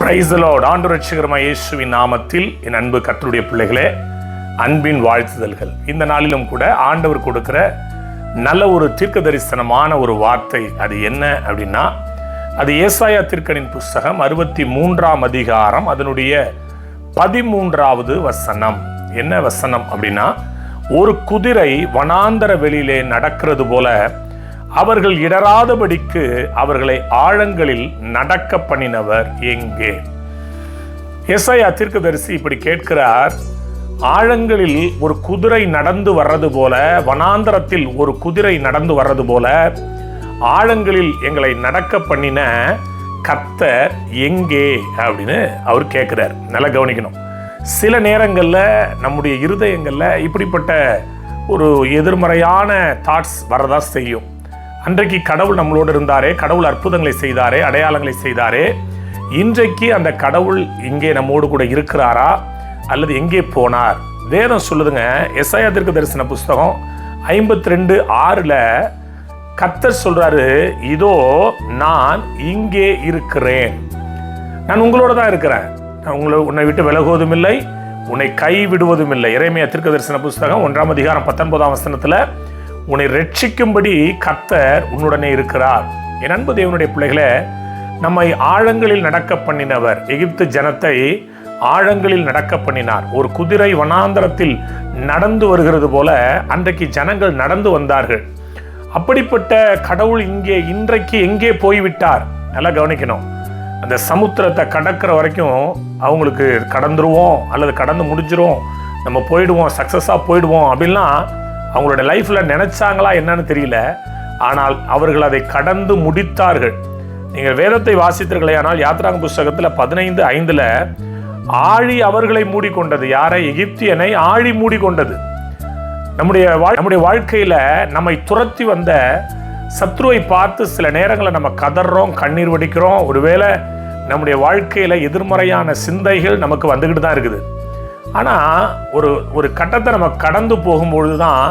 Praise the Lord. ஆண்டவர் ரட்சகருமாகிய இயேசுவின் நாமத்தில் என் அன்பு கர்த்தருடைய பிள்ளைகளே, அன்பின் வாழ்த்துதல்கள். இந்த நாளிலும் கூட ஆண்டவர் கொடுக்கிற நல்ல ஒரு தீர்க்க தரிசனமான ஒரு வார்த்தை. அது என்ன அப்படின்னா, அது ஏசாயா தீர்க்கனின் புஸ்தகம் 63ஆம் அதிகாரம் அதனுடைய 13வது வசனம். என்ன வசனம் அப்படின்னா, ஒரு குதிரை வனாந்தர வெளியிலே நடக்கிறது போல அவர்கள் இடராதபடிக்கு அவர்களை ஆழங்களில் நடக்க பண்ணினவர் எங்கே? ஏசாயா தீர்க்கதரிசி இப்படி கேட்கிறார். ஆழங்களில் ஒரு குதிரை நடந்து வர்றது போல, வனாந்தரத்தில் ஒரு குதிரை நடந்து வர்றது போல ஆழங்களில் எங்களை நடக்க பண்ணின கர்த்தர் எங்கே அப்படின்னு அவர் கேட்கிறார். நல்லா கவனிக்கணும். சில நேரங்களில் நம்முடைய இருதயங்களில் இப்படிப்பட்ட ஒரு எதிர்மறையான தாட்ஸ் வரதா செய்யும். அன்றைக்கு கடவுள் நம்மளோடு இருந்தாரே, கடவுள் அற்புதங்களை செய்தாரே, அடையாளங்களை செய்தாரே, இன்றைக்கு அந்த கடவுள் இங்கே நம்மோடு கூட இருக்கிறாரா அல்லது எங்கே போனார்? வேதம் சொல்லுதுங்க. எசாயா தீர்க்க தரிசன புஸ்தகம் 52:6 கர்த்தர் சொல்றாரு, இதோ நான் இங்கே இருக்கிறேன், நான் உங்களோட தான் இருக்கிறேன், நான் உன்னை விட்டு விலகுவதும் இல்லை, உன்னை கை விடுவதும் இல்லை. எரேமியா தீர்க்க தரிசன புஸ்தகம் 1ஆம் அதிகாரம் 19ஆம் வசனத்துல, உன்னை ரட்சிக்கும்படி கர்த்தர் உன்னுடனே இருக்கிறார். என் அன்பு தேவனுடைய பிள்ளைகளே, நம்மை ஆழங்களில் நடக்க பண்ணினவர். எகிப்து ஜனத்தை ஆழங்களில் நடக்க பண்ணினார். ஒரு குதிரை வனாந்தரத்தில் நடந்து வருகிறது போல அன்றைக்கு ஜனங்கள் நடந்து வந்தார்கள். அப்படிப்பட்ட கடவுள் இன்றைக்கு எங்கே போய்விட்டார்? நல்லா கவனிக்கணும். அந்த சமுத்திரத்தை கடக்கிற வரைக்கும் அவங்களுக்கு கடந்துருவோம் அல்லது கடந்து முடிஞ்சிரும், நம்ம போயிடுவோம், சக்சஸாக போயிடுவோம் அப்படின்லாம் அவங்களோட லைஃப்பில் நினைச்சாங்களா என்னன்னு தெரியல. ஆனால் அவர்கள் அதை கடந்து முடித்தார்கள். நீங்கள் வேதத்தை வாசித்தீர்களே ஆனால் யாத்ராங்க புஸ்தகத்தில் 15:5 ஆழி அவர்களை மூடிக்கொண்டது. யாரை? எகிப்தியனை ஆழி மூடிக்கொண்டது. நம்முடைய வாழ்க்கையில் நம்மை துரத்தி வந்த சத்ருவை பார்த்து சில நேரங்களில் நம்ம கதறோம், கண்ணீர் வடிக்கிறோம். ஒருவேளை நம்முடைய வாழ்க்கையில் எதிர்மறையான சிந்தைகள் நமக்கு வந்துக்கிட்டு தான் இருக்குது. ஆனால் ஒரு கட்டத்தை நம்ம கடந்து போகும்பொழுது தான்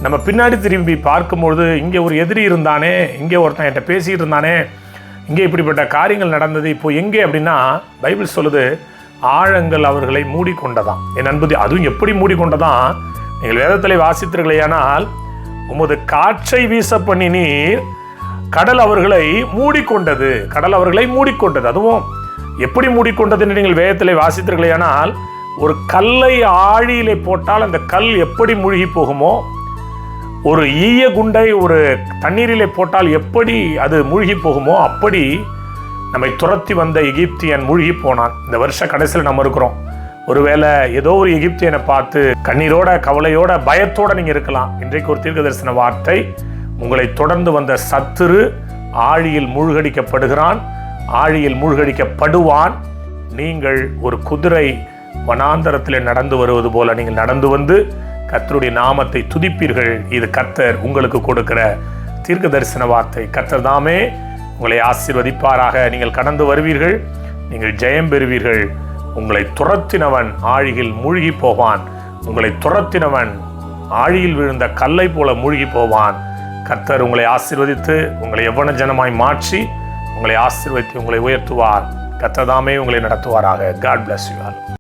நம்ம பின்னாடி திரும்பி பார்க்கும்பொழுது, இங்கே ஒரு எதிரி இருந்தானே, இங்கே ஒருத்தன் என்கிட்ட பேசிகிட்டு இருந்தானே, இங்கே இப்படிப்பட்ட காரியங்கள் நடந்தது, இப்போ எங்கே அப்படின்னா பைபிள் சொல்லுது, ஆழங்கள் அவர்களை மூடிக்கொண்டதாம். என் அன்பு, அதுவும் எப்படி மூடிக்கொண்டதான்? நீங்கள் வேதத்தில் வாசித்தீர்களேயானால், உமது காற்றை வீச பண்ணினீர், கடல் அவர்களை மூடிக்கொண்டது. கடல் அவர்களை மூடிக்கொண்டது. அதுவும் எப்படி மூடிக்கொண்டது என்று நீங்கள் வேதத்தில் வாசித்தீர்களேயானால், ஒரு கல்லை ஆழியிலே போட்டால் அந்த கல் எப்படி மூழ்கி போகுமோ, ஒரு ஈய குண்டை ஒரு தண்ணீரிலே போட்டால் எப்படி அது மூழ்கி போகுமோ, அப்படி நம்மை துரத்தி வந்த எகிப்தியன் மூழ்கி போனான். இந்த வருஷ கடைசியில் நம்ம இருக்கிறோம். ஒருவேளை ஏதோ ஒரு எகிப்தியனை பார்த்து கண்ணீரோட, கவலையோட, பயத்தோட நீங்க இருக்கலாம். இன்றைக்கு ஒரு தீர்க்க தரிசன வார்த்தை. உங்களை தொடர்ந்து வந்த சத்துரு ஆழியில் மூழ்கடிக்கப்படுகிறான், ஆழியில் மூழ்கடிக்கப்படுவான். நீங்கள் ஒரு குதிரை வனாந்தரத்தில் நடந்து வருவது போல நீங்கள் நடந்து வந்து கர்த்தருடைய நாமத்தை துதிப்பீர்கள். இது கர்த்தர் உங்களுக்கு கொடுக்கிற தீர்க்க தரிசன வார்த்தை. கர்த்தர் தாமே உங்களை ஆசீர்வதிப்பாராக. நீங்கள் கடந்து வருவீர்கள், நீங்கள் ஜெயம் பெறுவீர்கள். உங்களை துரத்தினவன் ஆழியில் மூழ்கி போவான், உங்களை துரத்தினவன் ஆழியில் விழுந்த கல்லை போல மூழ்கி போவான். கர்த்தர் உங்களை ஆசீர்வதித்து உங்களை எவ்வளவு ஜனமாய் மாற்றி உங்களை ஆசீர்வதித்து உங்களை உயர்த்துவார். கர்த்தர் தாமே உங்களை நடத்துவாராக. God bless you all.